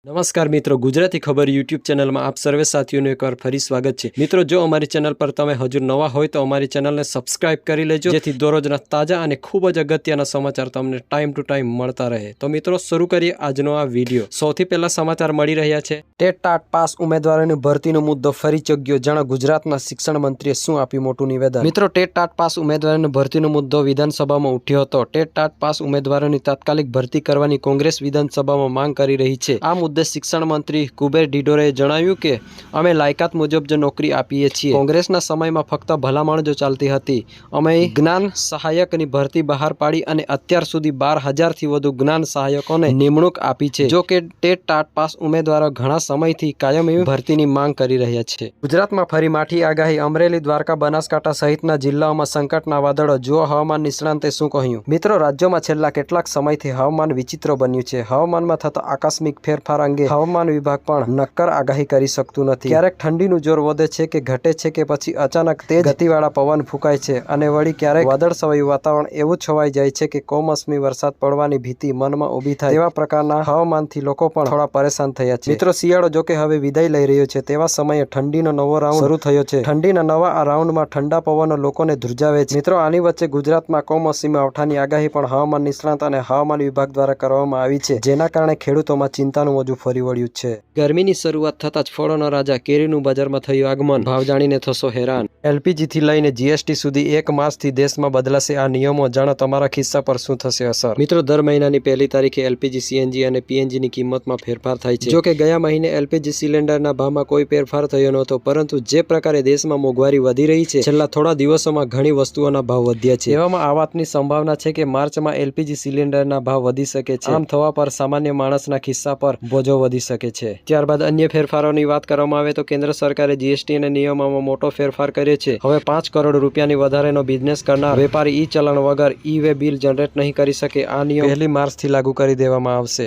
નમસ્કાર મિત્રો, ગુજરાતી ખબર યુટ્યુબ ચેનલમાં આપ સર્વે સાથીઓનું એકવાર ફરી સ્વાગત છે। મિત્રો, જો અમારી ચેનલ પર તમે હજુ નવા હોય તો અમારી ચેનલને સબસ્ક્રાઇબ કરી લેજો, જેથી દરરોજના તાજા અને ખૂબ જ અગત્યના સમાચાર તમને ટાઈમ ટુ ટાઈમ મળતા રહે। તો મિત્રો, શરૂ કરીએ આજનો આ વિડીયો। સૌથી પહેલા સમાચાર મળી રહ્યા છે। ટેટ ટાટ પાસ ઉમેદવારોની ભરતીનો મુદ્દો ફરી ચગ્યો, જાણો ગુજરાતના શિક્ષણ મંત્રીએ શું આપ્યું મોટું નિવેદન। મિત્રો, ટેટ ટાટ પાસ ઉમેદવારોની ભરતીનો મુદ્દો વિધાનસભામાં ઉઠ્યો હતો। ટેટ ટાટ પાસ ઉમેદવારોની તાત્કાલિક ભરતી કરવાની કોંગ્રેસ વિધાનસભામાં માંગ કરી રહી છે। આ મુદ્દે શિક્ષણ મંત્રી કુબેર ડિડોરે જણાવ્યું કે અમે લાયકાત મુજબ જ નોકરી આપીએ છીએ। કોંગ્રેસના સમયમાં ફક્ત ભલામણ જ ચાલતી હતી। અમે જ્ઞાન સહાયકની ભરતી બહાર પાડી અને અત્યાર સુધી 12,000થી વધુ જ્ઞાન સહાયકોને નિમણૂક આપી છે। જો કે ટેટ ટાટ પાસ ઉમેદવારો ઘણા સમયથી કાયમી ભરતીની માંગ કરી રહ્યા છે। ગુજરાતમાં ફરી માઠી આગાહી, અમરેલી, દ્વારકા, બનાસકાંઠા સહિતના જિલ્લાઓમાં સંકટના વાદળો, જુઓ હવામાન નિષ્ણાંતે શું કહ્યું। મિત્રો, રાજ્યોમાં છેલ્લા કેટલાક સમયથી હવામાન વિચિત્ર બન્યું છે। હવામાનમાં થતા આકસ્મિક ફેરફાર અંગે હવામાન વિભાગ પણ નક્કર આગાહી કરી શકતું નથી। ક્યારેક ઠંડીનું જોર વધે છે કે ઘટે છે કે પછી અચાનક તેજ ગતિવાળા પવન ફૂંકાય છે અને વળી ક્યારેક વાદળછવાયું વાતાવરણ એવું છવાઈ જાય છે કે કમોસમી વરસાદ પડવાની ભીતિ મનમાં ઊભી થાય। તેવા પ્રકારના હવામાનથી લોકો પણ થોડા પરેશાન થયા છે। મિત્રો, શિયાળો જોકે હવે વિદાય લઈ રહ્યો છે, તેવા સમયે ઠંડીનો નવો રાઉન્ડ શરૂ થયો છે। ઠંડીના નવા આ રાઉન્ડમાં ઠંડા પવનો લોકોને ધ્રુજાવે છે। મિત્રો, આની વચ્ચે ગુજરાતમાં કમોસમી માવઠાની આગાહી પણ હવામાન નિષ્ણાંત અને હવામાન વિભાગ દ્વારા કરવામાં આવી છે, જેના કારણે ખેડૂતોમાં ચિંતાનું મોજું ફરી વળ્યું છે। ગરમીની શરૂઆત થતાં જ ફળોનો રાજા કેરીનું બજારમાં થયું આગમન, ભાવ જાણીને થશો હેરાન। એલપીજીથી લઈને જીએસટી સુધી 1 માર્ચથી દેશમાં બદલાશે આ નિયમો, જાણો તમારા ખિસ્સા પર શું થશે અસર। મિત્રો, દર મહિનાની 1લી તારીખે એલપીજી, સીએનજી અને પીએનજીની કિંમતમાં ફેરફાર થાય છે। જો કે ગયા મહિને એલપીજી સિલિન્ડરના ભાવમાં કોઈ ફેરફાર થયો નહોતો, પરંતુ જે પ્રકારે દેશમાં મોંઘવારી વધી રહી છે, છેલ્લા થોડા દિવસોમાં ઘણી વસ્તુઓના ભાવ વધ્યા છે। એવામાં આ વાતની સંભાવના છે કે માર્ચમાં એલપીજી સિલિન્ડરના ભાવ વધી શકે છે। આમ થવા પર સામાન્ય માણસના ખિસ્સા પર બોજો વધી શકે છે। ત્યારબાદ અન્ય ફેરફારોની વાત કરવામાં આવે તો કેન્દ્ર સરકારે જીએસટી અને નિયમોમાં મોટો ફેરફાર કર્યો છે। હવે 5 કરોડ રૂપિયાની વધારેનો બિઝનેસ કરનાર વેપારી ઈ ચલણ વગર ઈ વે બિલ જનરેટ નહીં કરી શકે। આ નિયમ 1લી માર્ચથી લાગુ કરી દેવામાં આવશે।